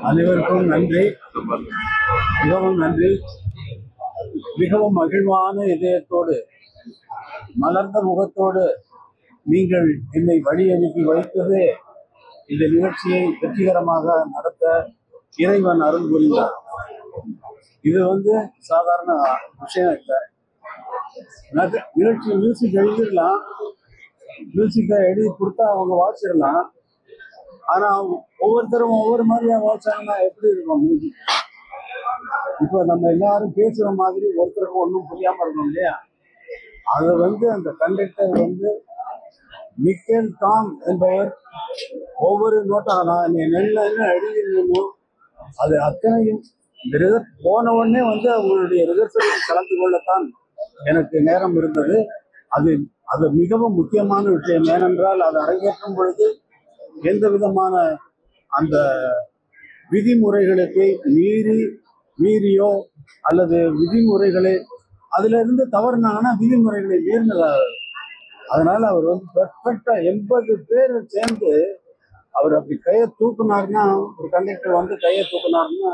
அனைவருக்கும் நன்றி, மிகவும் நன்றி. மிகவும் மகிழ்வான இதயத்தோடு, மலர்ந்த முகத்தோடு நீங்கள் என்னை வழி அனுப்பி வைத்தது இந்த நிகழ்ச்சியை வெற்றிகரமாக நடத்த இறைவன் அருள் புரிந்தார். இது சாதாரண விஷயம் இல்லை. நிகழ்ச்சி மியூசிக் எழுதிடலாம், மியூசிக்கை எழுதி கொடுத்தா அவங்க வாசிடலாம். ஆனா ஒவ்வொருத்தரும் ஒவ்வொரு மாதிரியா வாசிச்சாங்கன்னா எப்படி இருக்கும் மியூசிக்? இப்போ நம்ம எல்லாரும் பேசுற மாதிரி ஒருத்தருக்கு ஒன்றும் புரியாம இருக்கும் இல்லையா? அதை அந்த கண்டக்டர் மிக்கேல் டாம் என்பவர் ஒவ்வொரு நோட்டாக நான் நெல்ல எழுதிருந்தோம், அது அத்தனையும் போன உடனே அவங்களுடைய ரிஹர்சலில் கலந்து கொள்ளத்தான் எனக்கு நேரம் இருந்தது. அது மிகவும் முக்கியமான விஷயம். ஏனென்றால் அது அரங்கேற்றும் பொழுது எந்த விதமான அந்த விதிமுறைகளுக்கு மீறியோ அல்லது விதிமுறைகளை அதுல இருந்து தவறுனாங்கன்னா விதிமுறைகளை மீறினதாக. அதனால அவர் பெர்ஃபெக்டா 80 பேர் சேர்ந்து அவர் அப்படி கையை தூக்குனாருன்னா, ஒரு கண்டக்டர் கையை தூக்குனாருன்னா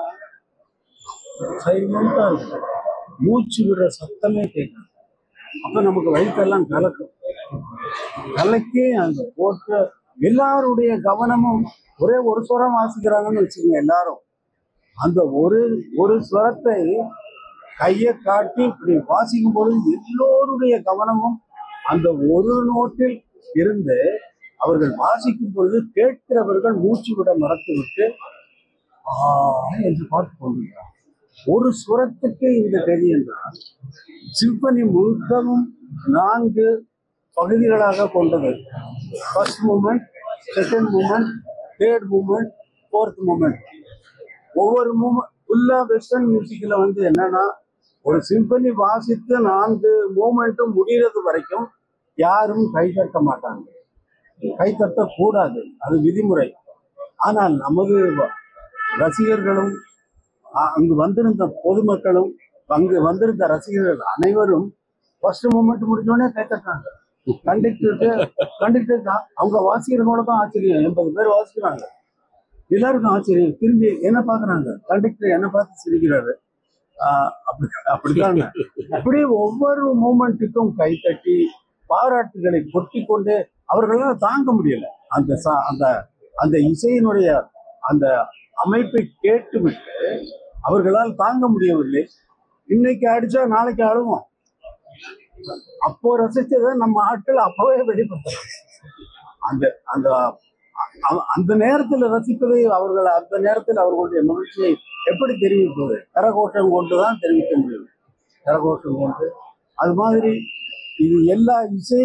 சைலண்டா இருக்கும், மூச்சு விடுற சத்தமே கேட்கும். அப்ப நமக்கு வயிற்றெல்லாம் கலக்கி அந்த போட்டு எல்லாருடைய கவனமும் ஒரே ஒரு ஸ்வரம் வாசிக்கிறாங்கன்னு வச்சுக்கோங்க. எல்லாரும் அந்த ஒரு ஸ்வரத்தை கையை காட்டி இப்படி வாசிக்கும் பொழுது எல்லோருடைய கவனமும் அந்த ஒரு நோட்டில் இருந்து அவர்கள் வாசிக்கும் பொழுது கேட்கிறவர்கள் மூச்சு விட மறத்து விட்டு என்று பார்த்து கொண்டிருக்கிறார். ஒரு சுரத்துக்கு இந்த கதி என்றால் சிம்பனி முழுக்கவும் 4 பகுதிகளாக கொண்டது. First moment, second moment, third moment, fourth moment. ஒவ்வொரு மூமெண்ட் ஃபுல்லா வெஸ்டர்ன் மியூசிக்ல என்னன்னா, ஒரு சிம்பனி வாசித்து 4 மூமெண்ட்டும் முடிகிறது வரைக்கும் யாரும் கைதட்ட மாட்டாங்க, கைதட்டக்கூடாது, அது விதிமுறை. ஆனால் நமது ரசிகர்களும் அங்கு வந்திருந்த பொதுமக்களும் அங்கு வந்திருந்த ரசிகர்கள் அனைவரும் ஃபர்ஸ்ட் மூமெண்ட் முடிஞ்சோடனே கைத்தட்டாங்க. கண்டக்டர் தான் அவங்க வாசிக்கிறவங்களோட தான் ஆச்சரியம். 80 பேர் வாசிக்கிறாங்க, எல்லாருக்கும் ஆச்சரியம். திரும்பி என்ன பாக்குறாங்க, கண்டக்டர் என்ன பார்த்து சிரிக்கிறாரு. அப்படித்தாங்க. அப்படி ஒவ்வொரு மூமெண்ட்டுக்கும் கைத்தட்டி பாராட்டுகளை கொட்டி கொண்டு அவர்களால் தாங்க முடியல. அந்த இசையினுடைய அந்த அமைப்பை கேட்டுவிட்டு அவர்களால் தாங்க முடியவில்லை. இன்னைக்கு அடிச்சா நாளைக்கு அழுவோம். அப்போ ரசிச்சதை நம்ம ஆட்கள் அப்பவே வெளிப்படுத்துறாங்க. அந்த அந்த அந்த நேரத்தில் ரசிப்பதை அவர்கள் அந்த நேரத்தில் அவர்களுடைய மகிழ்ச்சியை எப்படி தெரிவிப்பது? கரகோஷம் கொண்டுதான் தெரிவிக்க முடியும், கரகோஷம் கொண்டு. அது மாதிரி இது எல்லா இசை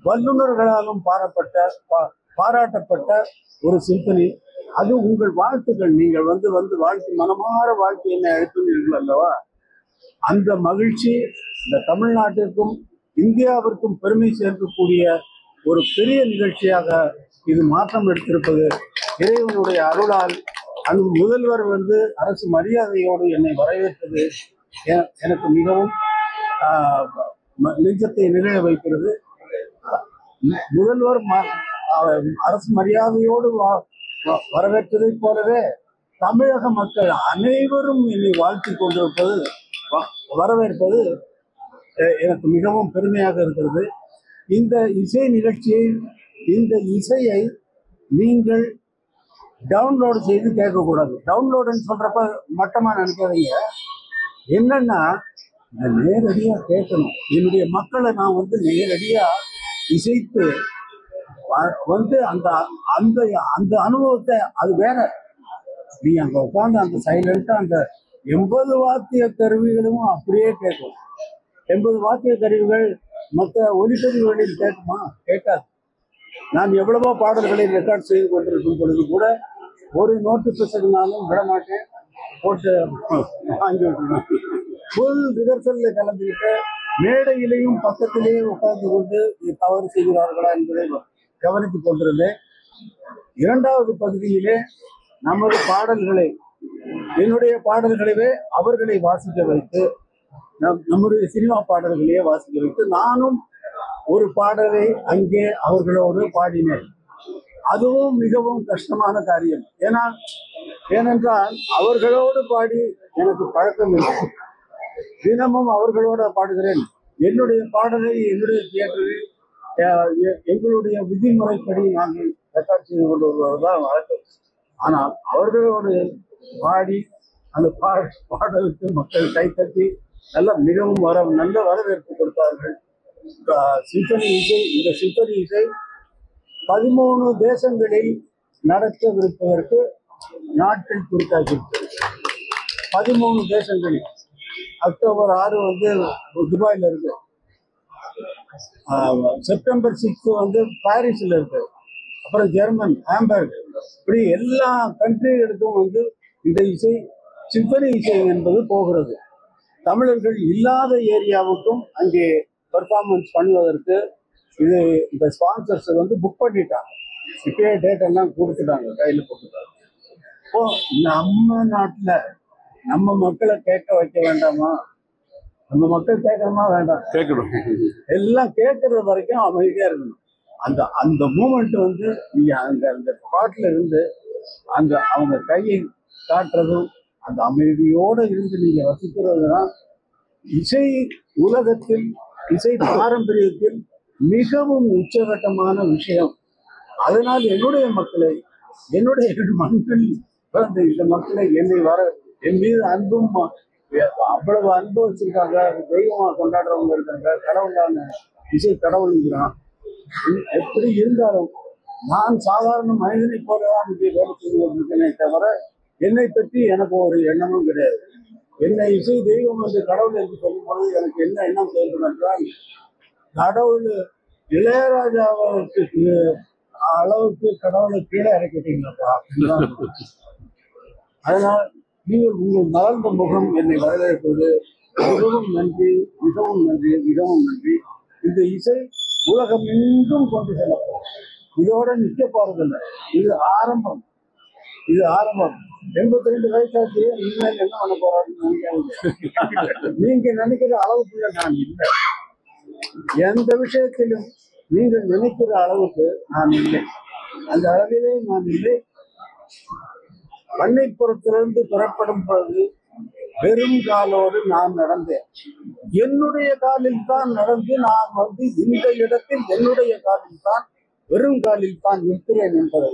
வல்லுநர்களாலும் பாராட்டப்பட்ட ஒரு சிம்பனி. அது உங்கள் வாழ்த்துக்கள். நீங்கள் வாழ்த்து, மனமாற வாழ்த்து என்னை அழைத்துள்ளீர்கள் அல்லவா? அந்த மகிழ்ச்சி இந்த தமிழ்நாட்டிற்கும் இந்தியாவிற்கும் பெருமை சேர்க்கக்கூடிய ஒரு பெரிய நிகழ்ச்சியாக இது மாற்றம் எடுத்திருப்பது இறைவனுடைய அருளால். முதல்வர் அரசு மரியாதையோடு என்னை வரவேற்றது எனக்கு மிகவும் நெஞ்சத்தை நிறைய வைக்கிறது. முதல்வர் அரசு மரியாதையோடு வரவேற்றதை போலவே தமிழக மக்கள் அனைவரும் என்னை வாழ்த்தி கொண்டிருப்பது, வரவேற்பது எனக்கு மிகவும் பெருமையாக இருக்கிறது. இந்த இசை நிகழ்ச்சியை, இந்த இசையை நீங்கள் டவுன்லோடு செய்து கேட்கக்கூடாது. டவுன்லோடுன்னு சொல்றப்ப மட்டமா நினைக்காதீங்க. என்னன்னா, இதை நேரடியா கேட்கணும். என்னுடைய மக்களை நான் நேரடியா இசைத்து அந்த அந்த அந்த அனுபவத்தை, அது வேற. நீ அங்க உட்காந்து அந்த சைலண்டா அந்த 80 வாத்திய கருவிகளும் அப்படியே கேட்கும். 80 வாத்திய கருவிகள் மற்ற ஒலிப்பதிவுகளில் கேட்குமா? கேட்காது. நான் எவ்வளவோ பாடல்களை ரெக்கார்ட் செய்து கொண்டிருக்கும் பொழுது கூட ஒரு நோட்டு பிசைனாலும் விட மாட்டேன், போட்டு வாங்கி விட்டுருவேன். ஃபுல் ரிஹர்சல்ல கலந்துக்கிட்டு மேடையிலையும் பக்கத்திலேயே உட்கார்ந்து கொண்டு தவறு செய்கிறார்களா என்பதை கவனித்துக் கொண்டிருந்தேன். 2வது பகுதியிலே நமது பாடல்களை, என்னுடைய பாடல்களவே அவர்களை வாசிக்க வைத்து, நம்முடைய சினிமா பாடல்களையே வாசிக்க வைத்து நானும் ஒரு பாடலை அங்கே அவர்களோடு பாடினேன். அதுவும் மிகவும் கஷ்டமான காரியம். ஏனென்றால் அவர்களோடு பாடி எனக்கு பழக்கம் இல்லை. தினமும் அவர்களோட பாடுகிறேன். என்னுடைய பாடலை என்னுடைய தியேட்டரில் எங்களுடைய விதிமுறைப்படி நாங்கள் ரெக்கார்ட் செய்து கொண்டு வருவதுதான் வழக்கம். ஆனால் அவர்களோடு பாடி அந்த பாடலுக்கு மக்கள் கைத்தட்டி மிகவும் நல்ல வரவேற்பு கொடுத்தார்கள். சிம்பனி இசை, இந்த சிம்பனி இசை 13 தேசங்களில் நடத்தவிருப்பதற்கு நாட்கள் குறித்தாக்கியிருக்கிறது. 13 தேசங்களில். அக்டோபர் 6 வந்து துபாயில் இருக்கு, செப்டம்பர் 6 வந்து பாரிஸில் இருக்கு, அப்புறம் ஜெர்மன் ஹாம்பர்க், இப்படி எல்லா கண்ட்ரிகளுக்கும் வந்து இந்த இசை சிம்பனி இசை என்பது போகிறது. தமிழர்கள் இல்லாத ஏரியாவுக்கும் அங்கே பெர்ஃபார்மன்ஸ் பண்ணுவதற்கு இந்த ஸ்பான்சர்ஸ் வந்து புக் பண்ணிட்டாங்க. இப்பயே டேட் எல்லாம் கொடுத்துட்டாங்க, கையில் போட்டுட்டாங்க. இப்போ நம்ம நாட்டில் நம்ம மக்களை கேட்க வைக்க வேண்டாமா? நம்ம மக்கள் கேட்கணுமா வேண்டாம்? கேட்கணும். எல்லாம் கேட்கறது வரைக்கும் அமைதியா இருக்கணும். அந்த அந்த மூமெண்ட் வந்து நீங்க அந்த பாட்டுல இருந்து அவங்க கையை காட்டுறதும் அந்த அமைதியோட இருந்து நீங்க வசிக்கிறதுதான் இசை உலகத்தில், இசை பாரம்பரியத்தில் மிகவும் உச்சகட்டமான விஷயம். அதனால் என்னுடைய மக்களை, என்னுடைய மண்ணில் பிறந்த இந்த மக்களை என் மீது அன்பும் அவ்வளவு அன்பு வச்சிருக்காங்க. தெய்வமா கொண்டாடுறவங்க இருக்காங்க. கடவுளான இசை கடவுளுங்கிறான். எப்படி இருந்தாலும் நான் சாதாரண மனிதனை போலதான் இங்கே வேலை செய்து கொண்டிருக்கேனே தவிர என்னை பற்றி எனக்கு ஒரு எண்ணமும் கிடையாது. என்னை இசை தெய்வம் என்று கடவுள் என்று சொல்லும் பொழுது எனக்கு என்ன எண்ணம் தோன்றும் என்றால், கடவுள் இளையராஜாவுக்கு அளவுக்கு கடவுளை கீழே இறக்கிட்டீங்களப்பா. அதனால் நீங்கள் உங்கள் மலர்ந்த முகம் என்னை வரவேற்பது மிகவும் நன்றி, மிகவும் நன்றி, மிகவும் நன்றி. இந்த இசை உலகம் எங்கும் கொண்டு செல்லப்படும். இதோட நிற்க போறதில்லை. இது ஆரம்பம். 82 வயசாச்சு, இனிமேல் என்ன பண்ண போறாருன்னு நினைக்காதீங்க. நீங்க நினைக்கிற அளவுக்குள்ள நான் இல்லை. எந்த விஷயத்திலும் நீங்கள் நினைக்கிற அளவுக்கு நான் இல்லை. அந்த அளவிலே நான் இல்லை. பண்ணைப்புறத்திலிருந்து புறப்படும் பொழுது வெறும் காலோடு நான் நடந்தேன். என்னுடைய காலில் தான் நடந்து நான் வந்து இந்த இடத்தில் என்னுடைய காலில் தான், வெறும் காலில் தான் நிற்கிறேன் என்பதை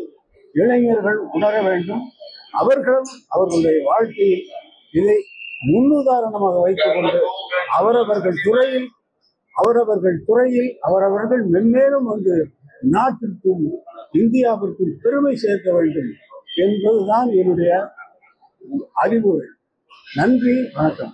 இளைஞர்கள் உணர வேண்டும். அவர்களும் அவர்களுடைய வாழ்க்கையில் இதை முன்னுதாரணமாக வைத்துக் கொண்டு அவரவர்கள் துறையில் மென்மேலும் வந்து நாட்டிற்கும் இந்தியாவிற்கும் பெருமை சேர்க்க வேண்டும் என்பதுதான் என்னுடைய அறிவுரை. நன்றி, வணக்கம்.